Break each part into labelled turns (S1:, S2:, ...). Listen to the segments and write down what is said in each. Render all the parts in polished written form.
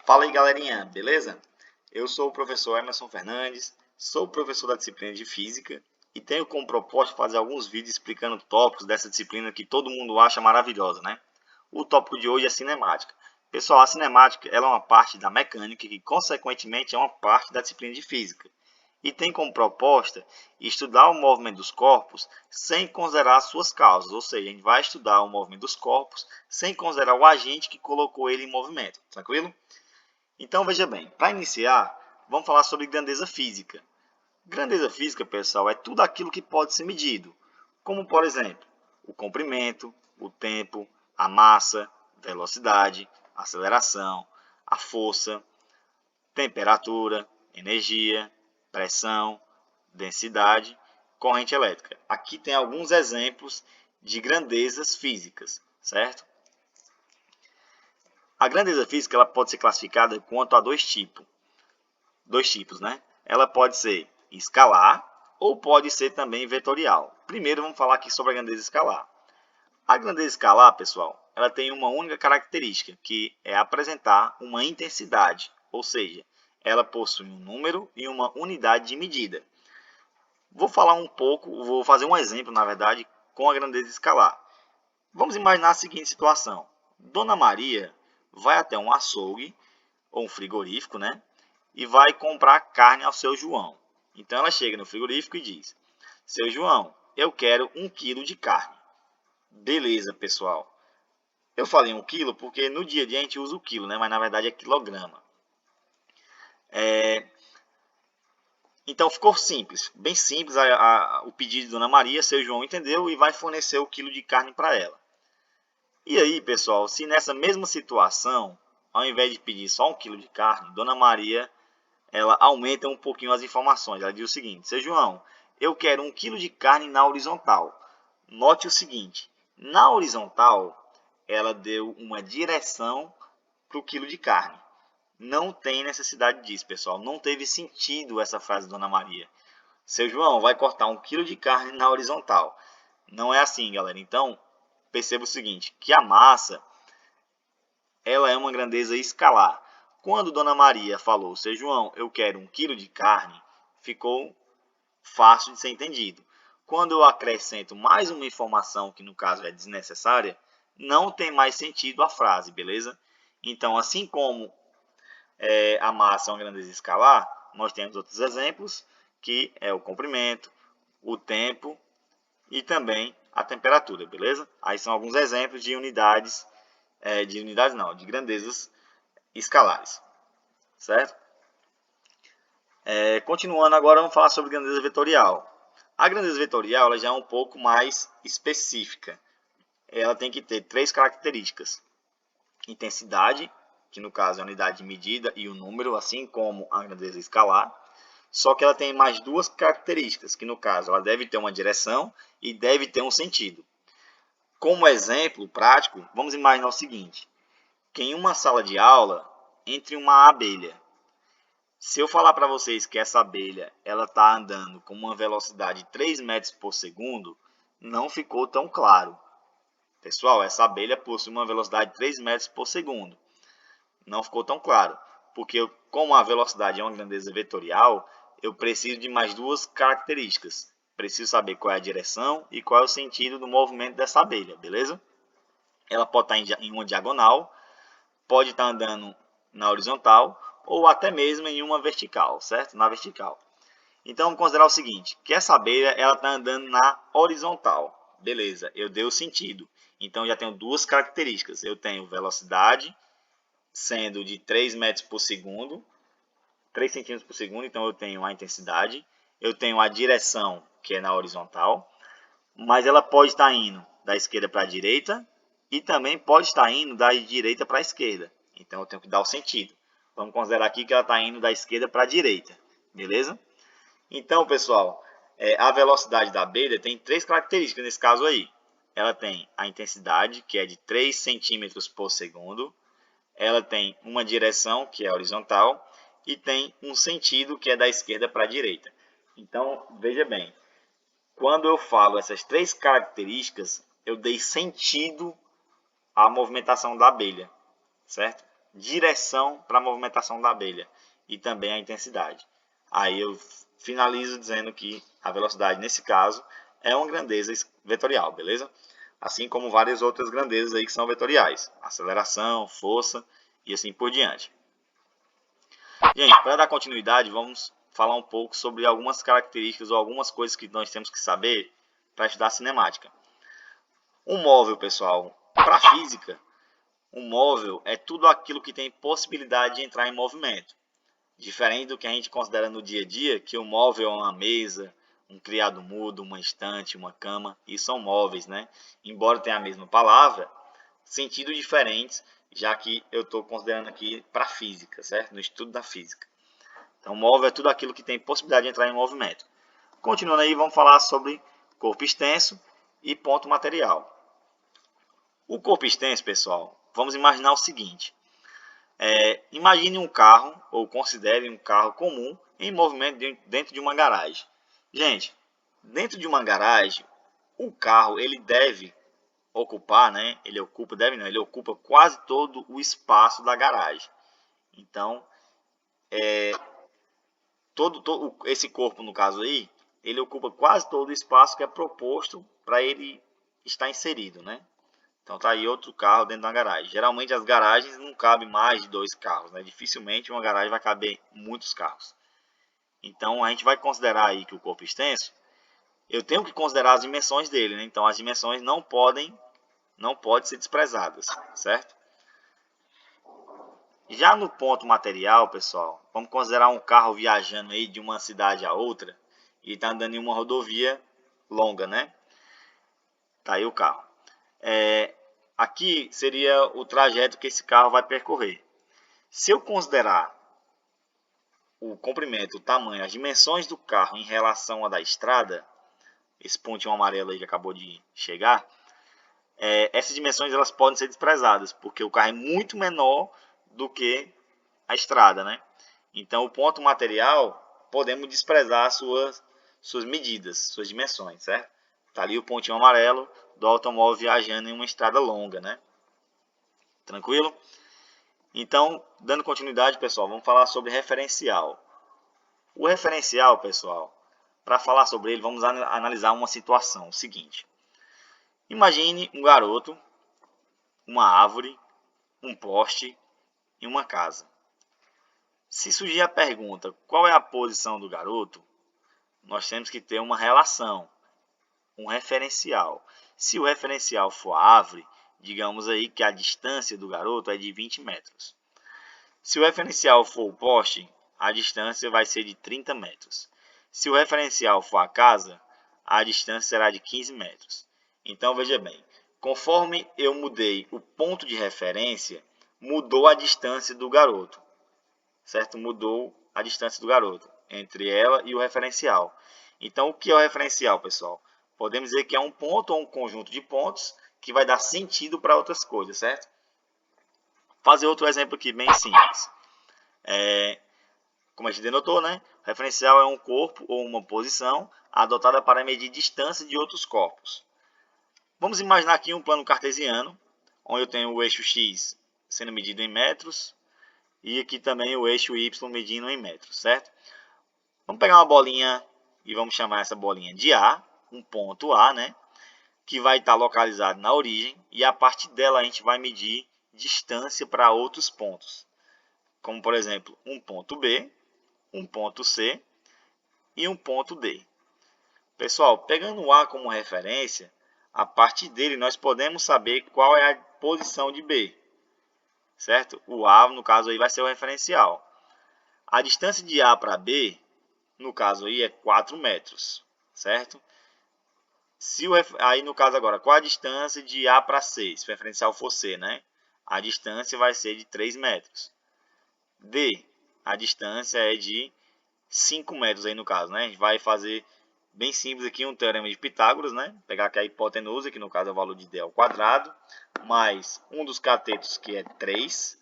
S1: Fala aí, galerinha, beleza? Eu sou o professor Emerson Fernandes, sou professor da disciplina de Física e tenho como propósito fazer alguns vídeos explicando tópicos dessa disciplina que todo mundo acha maravilhosa, né? O tópico de hoje é cinemática. Pessoal, a cinemática ela é uma parte da mecânica que, consequentemente, é uma parte da disciplina de Física e tem como proposta estudar o movimento dos corpos sem considerar suas causas, ou seja, a gente vai estudar o movimento dos corpos sem considerar o agente que colocou ele em movimento, tranquilo? Então, veja bem, para iniciar, vamos falar sobre grandeza física. Grandeza física, pessoal, é tudo aquilo que pode ser medido, como, por exemplo, o comprimento, o tempo, a massa, velocidade, aceleração, a força, temperatura, energia, pressão, densidade, corrente elétrica. Aqui tem alguns exemplos de grandezas físicas, certo? A grandeza física ela pode ser classificada quanto a dois tipos, né? Ela pode ser escalar ou pode ser também vetorial. Primeiro vamos falar aqui sobre a grandeza escalar. A grandeza escalar, pessoal, ela tem uma única característica, que é apresentar uma intensidade, ou seja, ela possui um número e uma unidade de medida. Vou fazer um exemplo, na verdade, com a grandeza escalar. Vamos imaginar a seguinte situação. Dona Maria vai até um açougue ou um frigorífico, né? E vai comprar carne ao seu João. Então ela chega no frigorífico e diz: seu João, eu quero 1 quilo de carne. Beleza, pessoal. Eu falei 1 quilo porque no dia a dia a gente usa o quilo, né? Mas na verdade é quilograma. Então ficou simples, bem simples o pedido de Dona Maria. Seu João entendeu e vai fornecer o quilo de carne para ela. E aí, pessoal, se nessa mesma situação, ao invés de pedir só 1 quilo de carne, Dona Maria ela aumenta um pouquinho as informações. Ela diz o seguinte: seu João, eu quero 1 quilo de carne na horizontal. Note o seguinte: na horizontal, ela deu uma direção para o quilo de carne. Não tem necessidade disso, pessoal. Não teve sentido essa frase, Dona Maria. Seu João vai cortar 1 quilo de carne na horizontal. Não é assim, galera. Então, perceba o seguinte, que a massa ela é uma grandeza escalar. Quando Dona Maria falou: seu João, eu quero 1 quilo de carne, ficou fácil de ser entendido. Quando eu acrescento mais uma informação, que no caso é desnecessária, não tem mais sentido a frase, beleza? Então, assim como a massa é uma grandeza escalar, nós temos outros exemplos, que é o comprimento, o tempo e também a temperatura, beleza? Aí são alguns exemplos de de grandezas escalares, certo? Continuando agora, vamos falar sobre grandeza vetorial. A grandeza vetorial ela já é um pouco mais específica. Ela tem que ter 3 características: intensidade, que no caso é a unidade de medida, e o número, assim como a grandeza escalar. Só que ela tem mais 2 características, que no caso ela deve ter uma direção e deve ter um sentido. Como exemplo prático, vamos imaginar o seguinte: que em uma sala de aula entre uma abelha. Se eu falar para vocês que essa abelha ela está andando com uma velocidade de 3 metros por segundo, não ficou tão claro. Pessoal, essa abelha possui uma velocidade de 3 metros por segundo. Não ficou tão claro, porque como a velocidade é uma grandeza vetorial, eu preciso de mais 2 características. Preciso saber qual é a direção e qual é o sentido do movimento dessa abelha, beleza? Ela pode estar em uma diagonal, pode estar andando na horizontal ou até mesmo em uma vertical, certo? Na vertical. Então vamos considerar o seguinte, que essa abelha ela está andando na horizontal. Beleza, eu dei o sentido. Então já tenho 2 características. Eu tenho velocidade sendo de 3 metros por segundo, 3 centímetros por segundo, então eu tenho a intensidade. Eu tenho a direção, que é na horizontal, mas ela pode estar indo da esquerda para a direita e também pode estar indo da direita para a esquerda. Então eu tenho que dar o sentido. Vamos considerar aqui que ela está indo da esquerda para a direita, beleza? Então, pessoal, a velocidade da abelha tem 3 características nesse caso aí. Ela tem a intensidade, que é de 3 centímetros por segundo. Ela tem uma direção, que é horizontal. E tem um sentido, que é da esquerda para a direita. Então, veja bem. Quando eu falo essas 3 características, eu dei sentido à movimentação da abelha, certo? direção para a movimentação da abelha e também a intensidade. Aí eu finalizo dizendo que a velocidade, nesse caso, é uma grandeza vetorial, beleza? Assim como várias outras grandezas aí que são vetoriais. Aceleração, força e assim por diante. Gente, para dar continuidade, vamos falar um pouco sobre algumas características ou algumas coisas que nós temos que saber para estudar cinemática. Um móvel, pessoal, para a física, um móvel é tudo aquilo que tem possibilidade de entrar em movimento. Diferente do que a gente considera no dia a dia, que o móvel é uma mesa, um criado mudo, uma estante, uma cama, e são móveis, né? Embora tenha a mesma palavra, sentidos diferentes, já que eu estou considerando aqui para a física, certo? No estudo da física. Então, móvel é tudo aquilo que tem possibilidade de entrar em movimento. Continuando aí, vamos falar sobre corpo extenso e ponto material. O corpo extenso, pessoal, vamos imaginar o seguinte. Imagine um carro, ou considere um carro comum, em movimento dentro de uma garagem. Gente, dentro de uma garagem, o carro ele deve ocupar, né? Ele ocupa quase todo o espaço da garagem. Então, todo esse corpo, no caso aí, ele ocupa quase todo o espaço que é proposto para ele estar inserido, né? Então tá aí outro carro dentro da garagem. Geralmente as garagens não cabem mais de 2 carros, né? Dificilmente uma garagem vai caber muitos carros. Então a gente vai considerar aí que o corpo extenso, eu tenho que considerar as dimensões dele, né? Então as dimensões não podem ser desprezadas, certo? Já no ponto material, pessoal, vamos considerar um carro viajando aí de uma cidade a outra e está andando em uma rodovia longa, né? Tá aí o carro. Aqui seria o trajeto que esse carro vai percorrer. Se eu considerar o comprimento, o tamanho, as dimensões do carro em relação à da estrada, esse pontinho amarelo aí que acabou de chegar, essas dimensões elas podem ser desprezadas, porque o carro é muito menor do que a estrada, né? Então, o ponto material, podemos desprezar suas medidas, suas dimensões, certo? Tá ali o pontinho amarelo do automóvel viajando em uma estrada longa, né? Tranquilo? Então, dando continuidade, pessoal, vamos falar sobre referencial. O referencial, pessoal, para falar sobre ele, vamos analisar uma situação. O seguinte. Imagine um garoto, uma árvore, um poste e uma casa. Se surgir a pergunta qual é a posição do garoto, nós temos que ter uma relação, um referencial. Se o referencial for a árvore, digamos aí que a distância do garoto é de 20 metros. Se o referencial for o poste, a distância vai ser de 30 metros. Se o referencial for a casa, a distância será de 15 metros. Então, veja bem, conforme eu mudei o ponto de referência, mudou a distância do garoto. Certo? Mudou a distância do garoto entre ela e o referencial. Então, o que é o referencial, pessoal? Podemos dizer que é um ponto ou um conjunto de pontos que vai dar sentido para outras coisas, certo? Fazer outro exemplo aqui bem simples. Como a gente denotou, né? O referencial é um corpo ou uma posição adotada para medir distância de outros corpos. Vamos imaginar aqui um plano cartesiano, onde eu tenho o eixo x sendo medido em metros, e aqui também o eixo y medindo em metros, certo? Vamos pegar uma bolinha e vamos chamar essa bolinha de A, um ponto A, né? Que vai estar localizado na origem, e a partir dela a gente vai medir distância para outros pontos. Como, por exemplo, um ponto B, um ponto C e um ponto D. Pessoal, pegando o A como referência, a partir dele nós podemos saber qual é a posição de B. Certo? O A, no caso aí, vai ser o referencial. A distância de A para B, no caso aí, é 4 metros, certo? Aí, no caso agora, qual a distância de A para C? Se o referencial for C, né? A distância vai ser de 3 metros. D, a distância é de 5 metros aí no caso, né? A gente vai fazer bem simples aqui um teorema de Pitágoras, né? Pegar aqui a hipotenusa, que no caso é o valor de D ao quadrado, mais um dos catetos, que é 3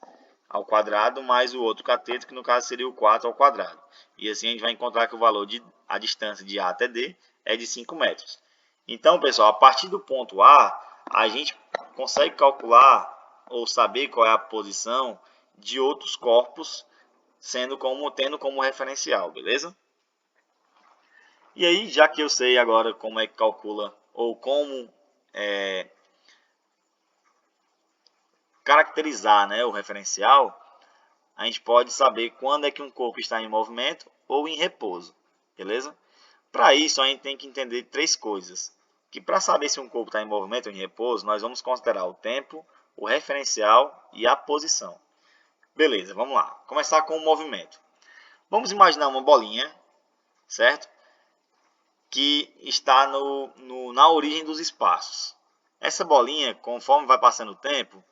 S1: ao quadrado, mais o outro cateto, que no caso seria o 4 ao quadrado. E assim a gente vai encontrar que o valor a distância de A até D é de 5 metros. Então, pessoal, a partir do ponto A, a gente consegue calcular ou saber qual é a posição de outros corpos, tendo como referencial, beleza? E aí, já que eu sei agora como é que calcula ou como caracterizar, né, o referencial, a gente pode saber quando é que um corpo está em movimento ou em repouso, beleza? Para isso, a gente tem que entender três coisas. Que para saber se um corpo está em movimento ou em repouso, nós vamos considerar o tempo, o referencial e a posição. Beleza, vamos lá. Começar com o movimento. Vamos imaginar uma bolinha, certo? Que está na origem dos espaços. Essa bolinha, conforme vai passando o tempo,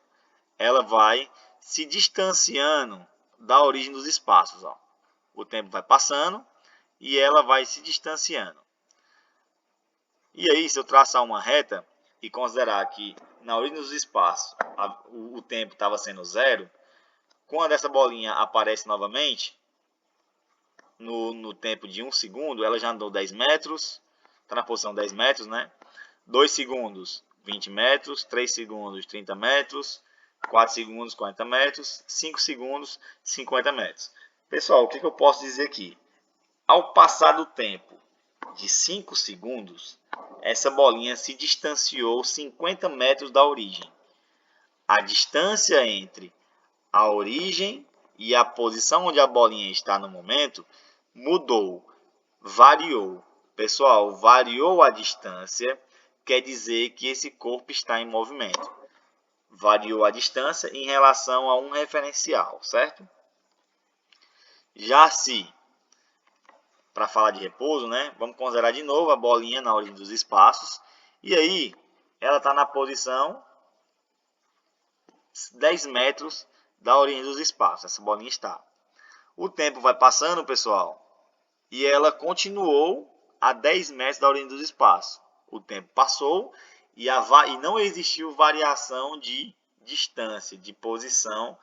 S1: ela vai se distanciando da origem dos espaços. Ó. O tempo vai passando e ela vai se distanciando. E aí, se eu traçar uma reta e considerar que na origem dos espaços o tempo estava sendo zero, quando essa bolinha aparece novamente, no tempo de 1 segundo, ela já andou 10 metros, está na posição 10 metros, né? 2 segundos, 20 metros, 3 segundos, 30 metros, 4 segundos, 40 metros, 5 segundos, 50 metros. Pessoal, o que eu posso dizer aqui? Ao passar do tempo de 5 segundos, essa bolinha se distanciou 50 metros da origem. A distância entre a origem e a posição onde a bolinha está no momento mudou, variou. Pessoal, variou a distância, quer dizer que esse corpo está em movimento. Variou a distância em relação a um referencial, certo? Já se, para falar de repouso, né, vamos considerar de novo a bolinha na origem dos espaços. E aí, ela está na posição 10 metros da origem dos espaços. Essa bolinha está. O tempo vai passando, pessoal, e ela continuou a 10 metros da origem dos espaços. O tempo passou e não existiu variação de distância, de posição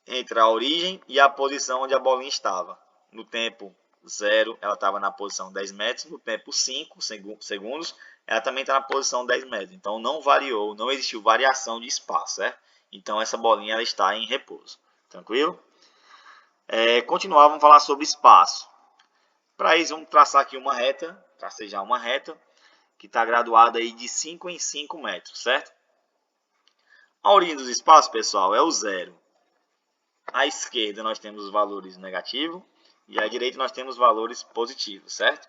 S1: entre a origem e a posição onde a bolinha estava. No tempo 0, ela estava na posição 10 metros. No tempo 5 segundos, ela também está na posição 10 metros. Então, não variou, não existiu variação de espaço, certo? Então, essa bolinha ela está em repouso. Tranquilo? Continuar, vamos falar sobre espaço. Para isso, vamos traçar aqui uma reta, tracejar uma reta, que está graduada aí de 5 em 5 metros, certo? A origem dos espaços, pessoal, é o zero. À esquerda nós temos os valores negativos e à direita nós temos os valores positivos, certo?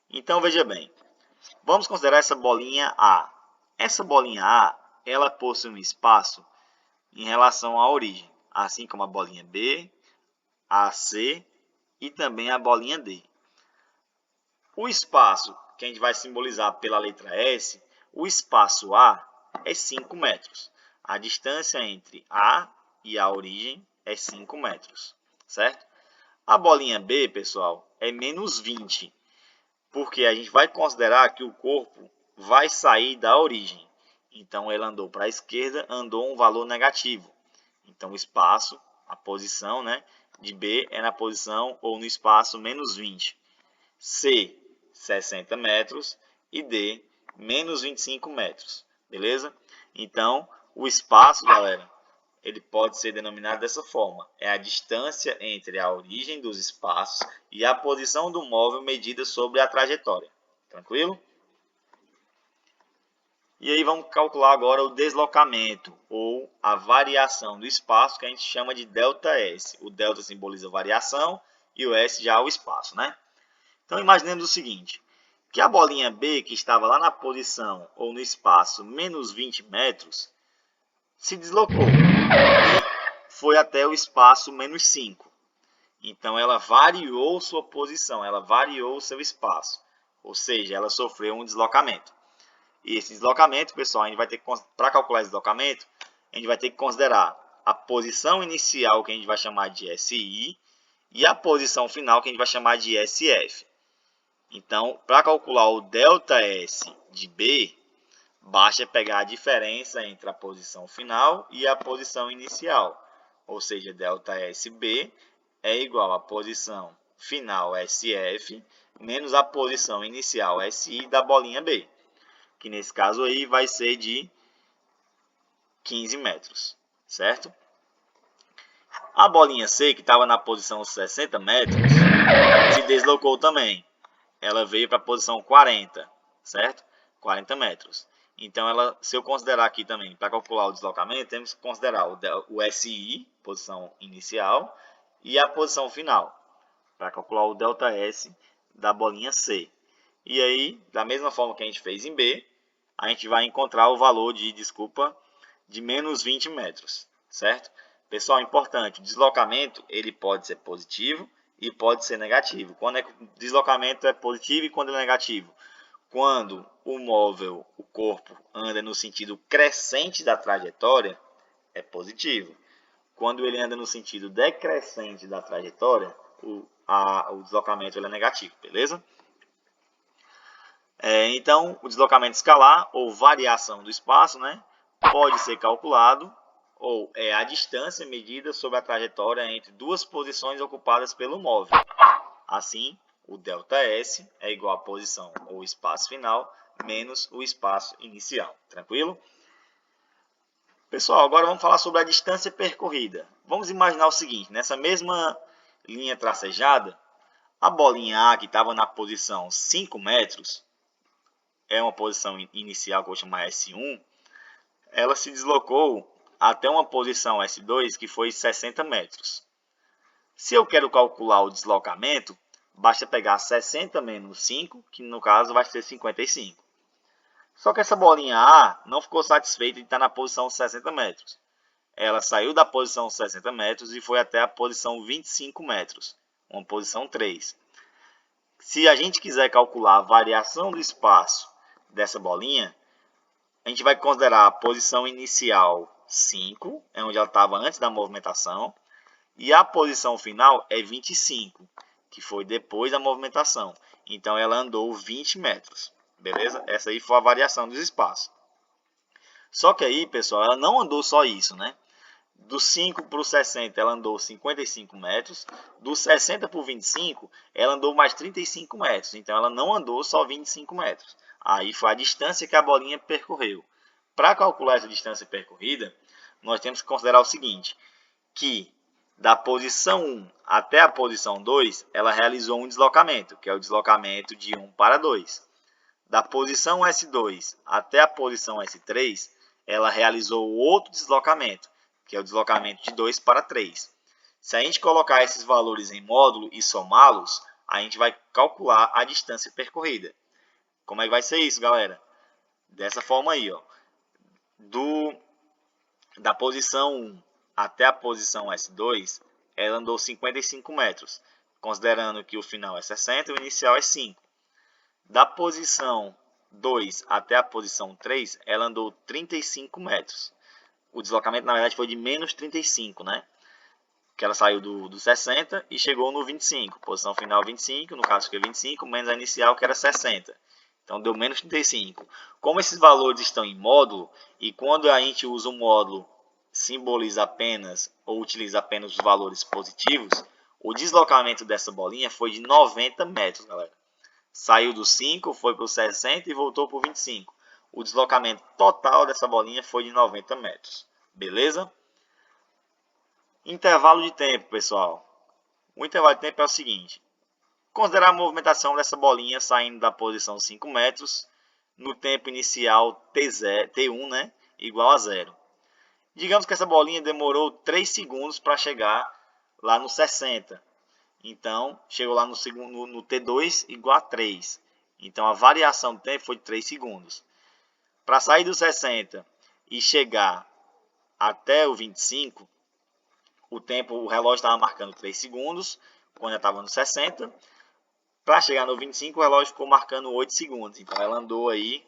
S1: Então, veja bem, vamos considerar essa bolinha A. Essa bolinha A, ela possui um espaço em relação à origem, assim como a bolinha B, a C e também a bolinha D. O espaço que a gente vai simbolizar pela letra S, o espaço A é 5 metros. A distância entre A e a origem é 5 metros, certo? A bolinha B, pessoal, é menos 20, porque a gente vai considerar que o corpo vai sair da origem. Então, ele andou para a esquerda, andou um valor negativo. Então, o espaço, a posição, né, de B é na posição ou no espaço menos 20. C, 60 metros e D, menos 25 metros. Beleza? Então, o espaço, galera, ele pode ser denominado dessa forma. É a distância entre a origem dos espaços e a posição do móvel medida sobre a trajetória. Tranquilo? E aí vamos calcular agora o deslocamento ou a variação do espaço, que a gente chama de ΔS. O delta simboliza a variação e o S já o espaço, né? Então imaginemos o seguinte, que a bolinha B, que estava lá na posição ou no espaço menos 20 metros, se deslocou e foi até o espaço menos 5. Então, ela variou sua posição, ela variou o seu espaço. Ou seja, ela sofreu um deslocamento. E esse deslocamento, pessoal, a gente vai ter que, para calcular esse deslocamento, a gente vai ter que considerar a posição inicial, que a gente vai chamar de SI, e a posição final, que a gente vai chamar de SF. Então, para calcular o ΔS de B, basta pegar a diferença entre a posição final e a posição inicial. Ou seja, ΔSB é igual à posição final SF menos a posição inicial SI da bolinha B, que nesse caso aí vai ser de 15 metros, certo? A bolinha C, que estava na posição 60 metros, se deslocou também. Ela veio para a posição 40, certo? 40 metros. Então, se eu considerar aqui também, para calcular o deslocamento, temos que considerar o SI, posição inicial, e a posição final, para calcular o ΔS da bolinha C. E aí, da mesma forma que a gente fez em B, a gente vai encontrar o valor de menos 20 metros, certo? Pessoal, importante, o deslocamento ele pode ser positivo e pode ser negativo. Quando o deslocamento é positivo e quando ele é negativo? Quando o móvel, o corpo, anda no sentido crescente da trajetória, é positivo. Quando ele anda no sentido decrescente da trajetória, o deslocamento ele é negativo, beleza? Então, o deslocamento escalar ou variação do espaço, né, pode ser calculado ou é a distância medida sobre a trajetória entre duas posições ocupadas pelo móvel. Assim, o ΔS é igual à posição ou espaço final menos o espaço inicial. Tranquilo? Pessoal, agora vamos falar sobre a distância percorrida. Vamos imaginar o seguinte, nessa mesma linha tracejada, a bolinha A, que estava na posição 5 metros, é uma posição inicial que eu vou chamar S1, ela se deslocou até uma posição S2 que foi 60 metros. Se eu quero calcular o deslocamento, basta pegar 60 menos 5, que no caso vai ser 55. Só que essa bolinha A não ficou satisfeita de estar na posição 60 metros. Ela saiu da posição 60 metros e foi até a posição 25 metros, uma posição 3. Se a gente quiser calcular a variação do espaço dessa bolinha, a gente vai considerar a posição inicial 5, é onde ela estava antes da movimentação, e a posição final é 25, que foi depois da movimentação. Então, ela andou 20 metros, beleza? Essa aí foi a variação dos espaços. Só que aí, pessoal, ela não andou só isso, né? Do 5 para o 60, ela andou 55 metros. Do 60 para o 25, ela andou mais 35 metros. Então, ela não andou só 25 metros. Aí foi a distância que a bolinha percorreu. Para calcular essa distância percorrida, nós temos que considerar o seguinte, que da posição 1 até a posição 2, ela realizou um deslocamento, que é o deslocamento de 1 para 2. Da posição S2 até a posição S3, ela realizou outro deslocamento, que é o deslocamento de 2 para 3. Se a gente colocar esses valores em módulo e somá-los, a gente vai calcular a distância percorrida. Como é que vai ser isso, galera? Dessa forma aí, ó. Da posição 1 até a posição S2, ela andou 55 metros, considerando que o final é 60 e o inicial é 5. Da posição 2 até a posição 3, ela andou 35 metros. O deslocamento, na verdade, foi de menos 35, né? Que ela saiu do 60 e chegou no 25. Posição final 25, no caso que é 25, menos a inicial, que era 60. Então, deu menos 35. Como esses valores estão em módulo, e quando a gente usa o módulo, simboliza apenas, ou utiliza apenas os valores positivos, o deslocamento dessa bolinha foi de 90 metros, galera. Saiu do 5, foi para o 60 e voltou para o 25. O deslocamento total dessa bolinha foi de 90 metros. Beleza? Intervalo de tempo, pessoal. O intervalo de tempo é o seguinte. Considerar a movimentação dessa bolinha saindo da posição 5 metros no tempo inicial T1, né, igual a 0. Digamos que essa bolinha demorou 3 segundos para chegar lá no 60. Então, chegou lá no T2 igual a 3. Então, a variação do tempo foi de 3 segundos. Para sair do 60 e chegar até o 25, o relógio estava marcando 3 segundos, quando ela estava no 60. Para chegar no 25, o relógio ficou marcando 8 segundos. Então, ela andou aí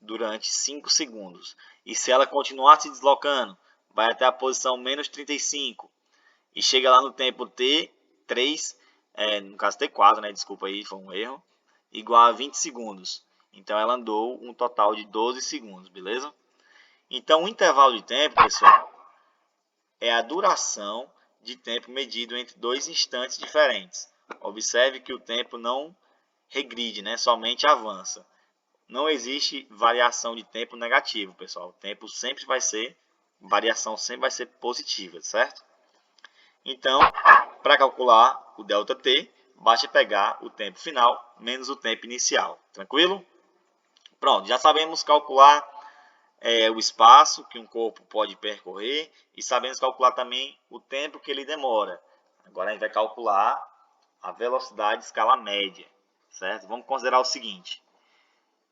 S1: durante 5 segundos. E se ela continuar se deslocando, vai até a posição menos 35. E chega lá no tempo T3, no caso T4, né? Desculpa aí, foi um erro. Igual a 20 segundos. Então, ela andou um total de 12 segundos, beleza? Então, o intervalo de tempo, pessoal, é a duração de tempo medido entre dois instantes diferentes. Observe que o tempo não regride, né? Somente avança. Não existe variação de tempo negativo, pessoal. O tempo sempre vai ser, variação sempre vai ser positiva, certo? Então, para calcular o ΔT, basta pegar o tempo final menos o tempo inicial. Tranquilo? Pronto, já sabemos calcular o espaço que um corpo pode percorrer e sabemos calcular também o tempo que ele demora. Agora a gente vai calcular a velocidade de escala média, certo? Vamos considerar o seguinte: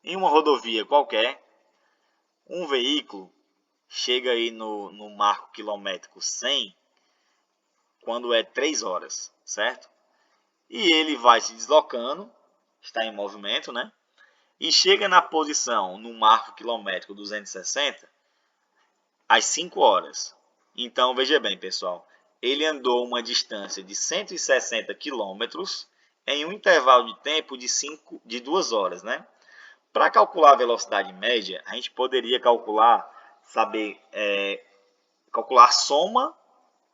S1: em uma rodovia qualquer, um veículo chega aí no marco quilométrico 100 quando é 3 horas, certo? E ele vai se deslocando, está em movimento, né? E chega na posição no marco quilométrico 260 às 5 horas. Então, veja bem, pessoal, ele andou uma distância de 160 quilômetros em um intervalo de tempo de 2 horas, né? Para calcular a velocidade média, a gente poderia calcular, calcular a soma,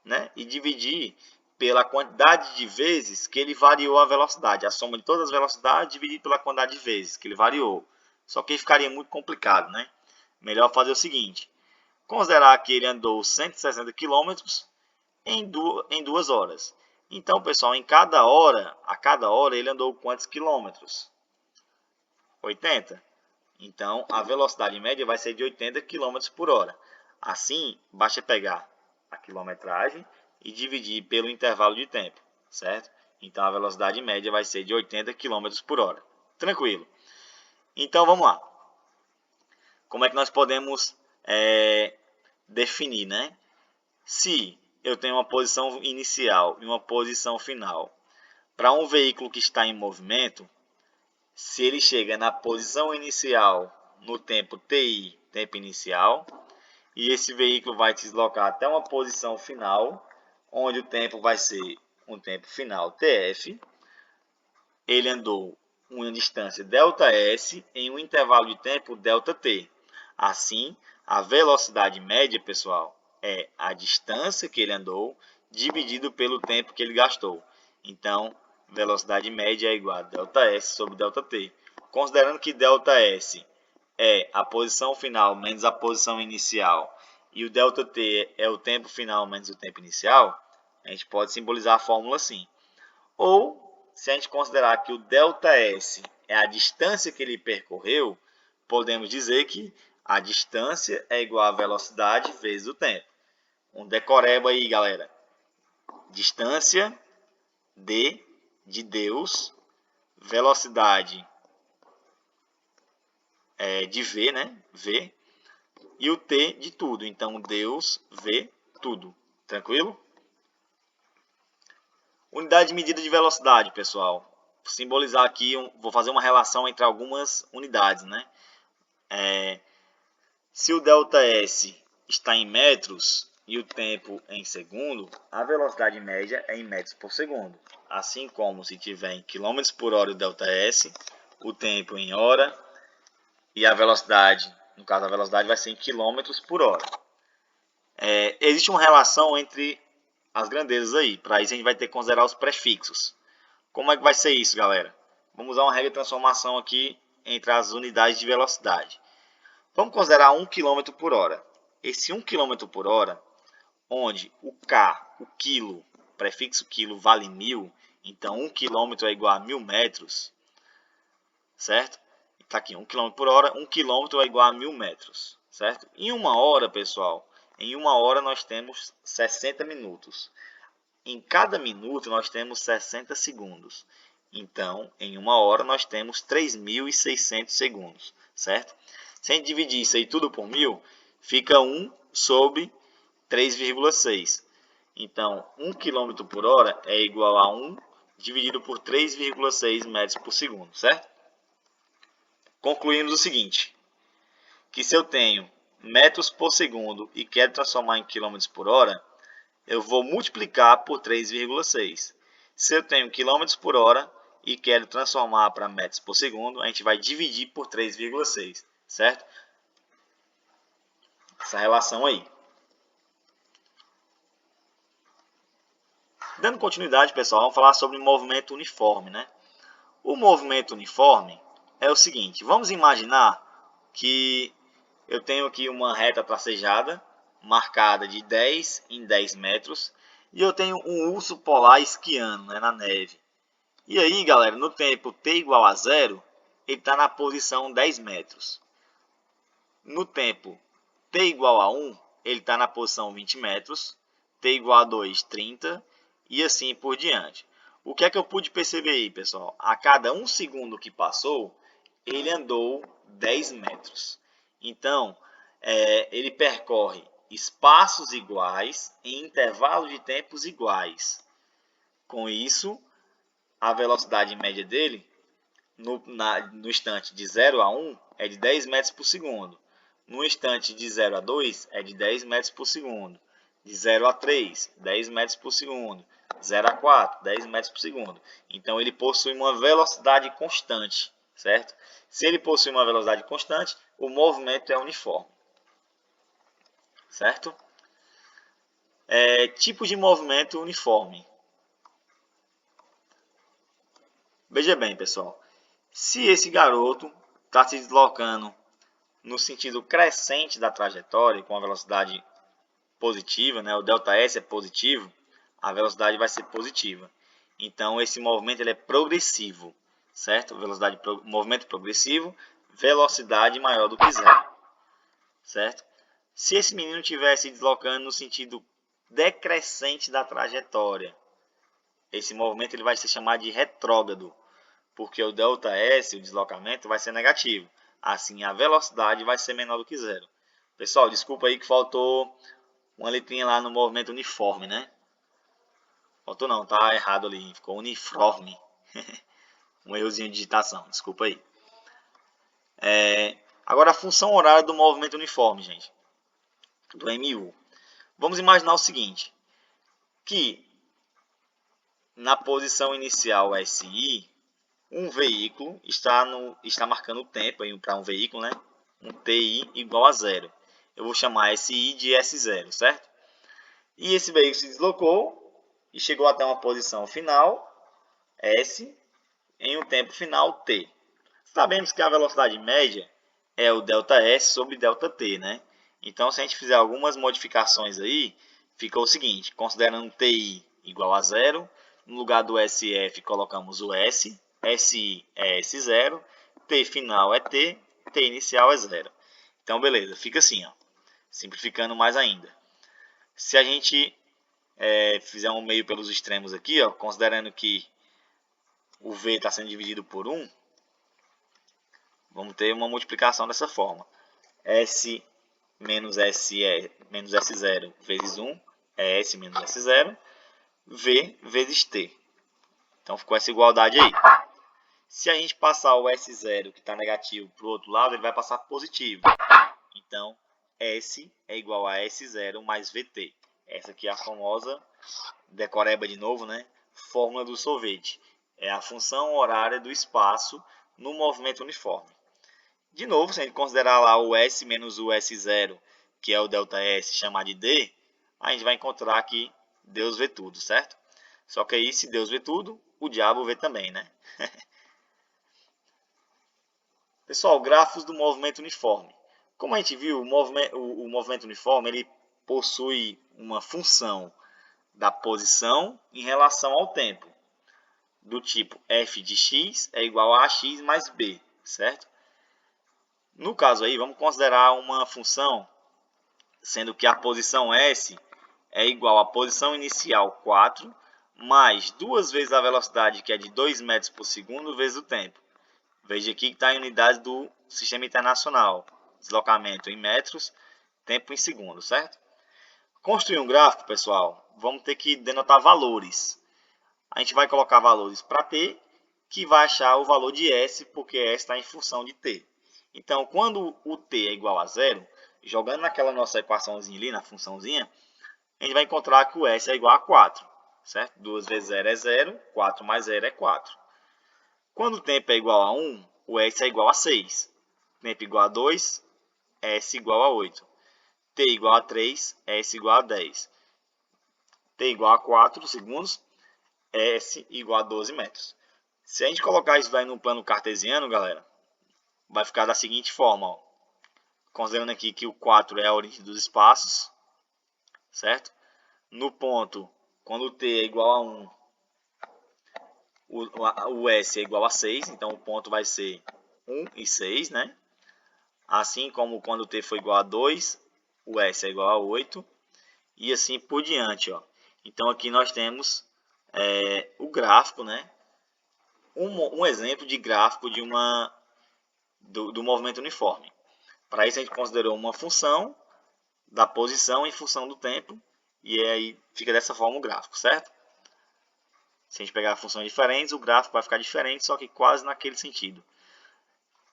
S1: né? E dividir pela quantidade de vezes que ele variou a velocidade. A soma de todas as velocidades dividido pela quantidade de vezes que ele variou. Só que ficaria muito complicado, né? Melhor fazer o seguinte: considerar que ele andou 160 km em 2 horas. Então, pessoal, a cada hora ele andou quantos quilômetros? 80. Então, a velocidade média vai ser de 80 km por hora. Assim, basta pegar a quilometragem e dividir pelo intervalo de tempo, certo? Então, a velocidade média vai ser de 80 km por hora. Tranquilo. Então, vamos lá. Como é que nós podemos definir, né? Se eu tenho uma posição inicial e uma posição final para um veículo que está em movimento, se ele chega na posição inicial no tempo TI, tempo inicial, e esse veículo vai se deslocar até uma posição final, onde o tempo vai ser um tempo final TF, ele andou uma distância ΔS em um intervalo de tempo ΔT. Assim, a velocidade média, pessoal, é a distância que ele andou dividido pelo tempo que ele gastou. Então, velocidade média é igual a ΔS sobre ΔT. Considerando que ΔS é a posição final menos a posição inicial e o ΔT é o tempo final menos o tempo inicial, a gente pode simbolizar a fórmula assim. Ou, se a gente considerar que o ΔS é a distância que ele percorreu, podemos dizer que a distância é igual a velocidade vezes o tempo. Um decoreba aí, galera. Distância, D de Deus, velocidade de V, né? V, e o T de tudo. Então, Deus vê tudo. Tranquilo? Unidade de medida de velocidade, pessoal. Vou simbolizar aqui, vou fazer uma relação entre algumas unidades, né? Se o ΔS está em metros e o tempo em segundo, a velocidade média é em metros por segundo. Assim como se tiver em quilômetros por hora o ΔS, o tempo em hora e a velocidade, no caso a velocidade vai ser em quilômetros por hora. Existe uma relação entre as grandezas aí. Para isso a gente vai ter que considerar os prefixos. Como é que vai ser isso, galera? Vamos usar uma regra de transformação aqui entre as unidades de velocidade. Vamos considerar 1 km por hora. Esse 1 km por hora, onde o K, o quilo, prefixo quilo vale 1000, então 1 km é igual a 1000 metros, certo? Está aqui, 1 km por hora, 1 km é igual a 1000 metros, certo? Em uma hora, pessoal, em uma hora nós temos 60 minutos. Em cada minuto nós temos 60 segundos. Então, em uma hora nós temos 3.600 segundos, certo? Se a gente dividir isso aí tudo por 1000, fica 1 sobre 3,6. Então, 1 km por hora é igual a 1 dividido por 3,6 metros por segundo, certo? Concluímos o seguinte, que se eu tenho metros por segundo e quero transformar em quilômetros por hora, eu vou multiplicar por 3,6. Se eu tenho quilômetros por hora e quero transformar para metros por segundo, a gente vai dividir por 3,6, certo? Essa relação aí. Dando continuidade, pessoal, vamos falar sobre movimento uniforme, né? O movimento uniforme é o seguinte, vamos imaginar que eu tenho aqui uma reta tracejada marcada de 10 em 10 metros e eu tenho um urso polar esquiando, né, na neve. E aí, galera, no tempo t igual a 0, ele está na posição 10 metros. No tempo t igual a 1, ele está na posição 20 metros. T igual a 2, 30. E assim por diante. O que é que eu pude perceber aí, pessoal? A cada 1 segundo que passou, ele andou 10 metros. Então, ele percorre espaços iguais em intervalos de tempos iguais. Com isso, a velocidade média dele, no instante de 0 a 1, é de 10 metros por segundo. No instante de 0 a 2, é de 10 metros por segundo. De 0 a 3, 10 metros por segundo. 0 a 4, 10 metros por segundo. Então, ele possui uma velocidade constante, certo? Se ele possui uma velocidade constante, o movimento é uniforme, certo? Tipo de movimento uniforme. Veja bem, pessoal. Se esse garoto está se deslocando no sentido crescente da trajetória, com a velocidade positiva, né? O ΔS é positivo, a velocidade vai ser positiva. Então, esse movimento ele é progressivo, certo? Movimento progressivo, velocidade maior do que 0, certo? Se esse menino estivesse deslocando no sentido decrescente da trajetória, esse movimento ele vai ser chamado de retrógrado, porque o ΔS, o deslocamento, vai ser negativo. Assim, a velocidade vai ser menor do que 0. Pessoal, desculpa aí que faltou uma letrinha lá no movimento uniforme, né? Faltou não, tá errado ali, ficou uniforme. Um errozinho de digitação, desculpa aí. Agora a função horária do movimento uniforme, gente, do MU. Vamos imaginar o seguinte, que na posição inicial SI, um veículo está marcando o tempo para um veículo, né? Um TI igual a 0. Eu vou chamar SI de S0, certo? E esse veículo se deslocou e chegou até uma posição final, S, em um tempo final, T. Sabemos que a velocidade média é o ΔS sobre ΔT, né? Então, se a gente fizer algumas modificações aí, ficou o seguinte, considerando TI igual a 0, no lugar do SF colocamos o S, SI é S0, T final é T, T inicial é 0. Então, beleza, fica assim, ó, simplificando mais ainda. Se a gente fizer um meio pelos extremos aqui, ó, considerando que o V está sendo dividido por 1, vamos ter uma multiplicação dessa forma. S menos S0 vezes 1 é S menos S0, V vezes T. Então ficou essa igualdade aí. Se a gente passar o S0, que está negativo, para o outro lado, ele vai passar positivo. Então, S é igual a S0 mais VT. Essa aqui é a famosa, decoreba de novo, né? Fórmula do sorvete. É a função horária do espaço no movimento uniforme. De novo, se a gente considerar lá o S menos o S0, que é o ΔS, chamar de D, a gente vai encontrar que Deus vê tudo, certo? Só que aí, se Deus vê tudo, o diabo vê também, né? Pessoal, gráficos do movimento uniforme. Como a gente viu, o movimento uniforme ele possui uma função da posição em relação ao tempo, do tipo f de x é igual a x mais b, certo? No caso aí, vamos considerar uma função, sendo que a posição S é igual à posição inicial 4, mais 2 vezes a velocidade, que é de 2 metros por segundo, vezes o tempo. Veja aqui que está em unidades do Sistema Internacional. Deslocamento em metros, tempo em segundos, certo? Construir um gráfico, pessoal, vamos ter que denotar valores. A gente vai colocar valores para T, que vai achar o valor de S, porque S está em função de T. Então, quando o T é igual a 0, jogando naquela nossa equaçãozinha ali, na funçãozinha, a gente vai encontrar que o S é igual a 4, certo? 2 vezes 0 é 0, 4 mais 0 é 4. Quando o tempo é igual a 1, o S é igual a 6. Tempo igual a 2, S igual a 8. T igual a 3, S igual a 10. T igual a 4 segundos, S igual a 12 metros. Se a gente colocar isso daí no plano cartesiano, galera, vai ficar da seguinte forma, ó. Considerando aqui que o 4 é a origem dos espaços, certo? No ponto quando t é igual a 1, o S é igual a 6, então o ponto vai ser 1 e 6, né? Assim como quando t for igual a 2, o S é igual a 8, e assim por diante, ó. Então aqui nós temos o gráfico, né? Um exemplo de gráfico do movimento uniforme. Para isso a gente considerou uma função da posição em função do tempo, e aí fica dessa forma o gráfico, certo? Se a gente pegar funções diferentes, o gráfico vai ficar diferente, só que quase naquele sentido.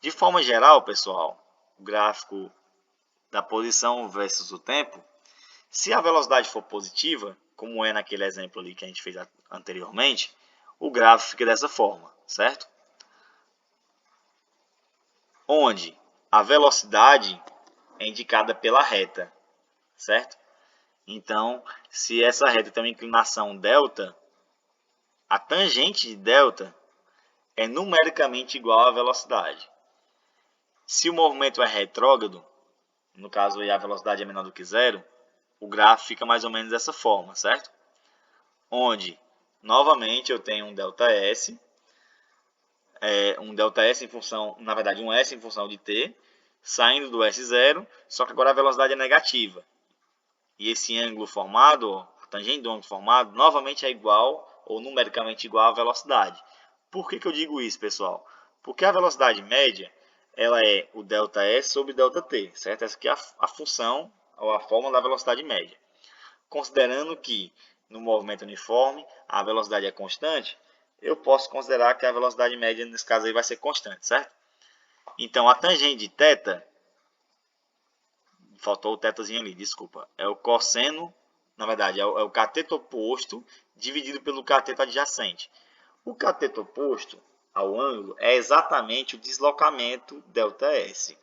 S1: De forma geral, pessoal, o gráfico da posição versus o tempo, se a velocidade for positiva, como é naquele exemplo ali que a gente fez anteriormente, o gráfico fica dessa forma, certo? Onde a velocidade é indicada pela reta, certo? Então, se essa reta tem uma inclinação delta, a tangente de delta é numericamente igual à velocidade. Se o movimento é retrógrado, no caso a velocidade é menor do que zero, o gráfico fica mais ou menos dessa forma, certo? Onde, novamente, eu tenho um ΔS, em função, na verdade, um S em função de t, saindo do S0, só que agora a velocidade é negativa. E esse ângulo formado, a tangente do ângulo formado, novamente é igual ou numericamente igual à velocidade. Por que eu digo isso, pessoal? Porque a velocidade média ela é o ΔS sobre ΔT, certo? Essa aqui é a função ou a fórmula da velocidade média. Considerando que no movimento uniforme a velocidade é constante, eu posso considerar que a velocidade média nesse caso aí vai ser constante, certo? Então a tangente de θ, faltou o θzinho ali, desculpa, é o cosseno, na verdade é o cateto oposto dividido pelo cateto adjacente. O cateto oposto ao ângulo é exatamente o deslocamento ΔS.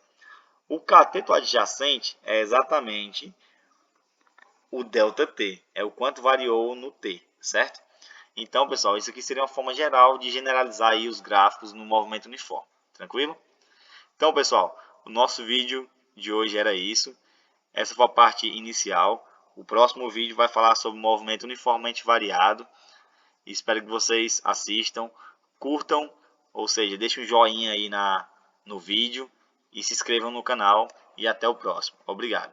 S1: O cateto adjacente é exatamente o ΔT, é o quanto variou no t, certo? Então, pessoal, isso aqui seria uma forma geral de generalizar aí os gráficos no movimento uniforme, tranquilo? Então, pessoal, o nosso vídeo de hoje era isso. Essa foi a parte inicial. O próximo vídeo vai falar sobre movimento uniformemente variado. Espero que vocês assistam, curtam, ou seja, deixem um joinha aí no vídeo e se inscrevam no canal. E até o próximo. Obrigado.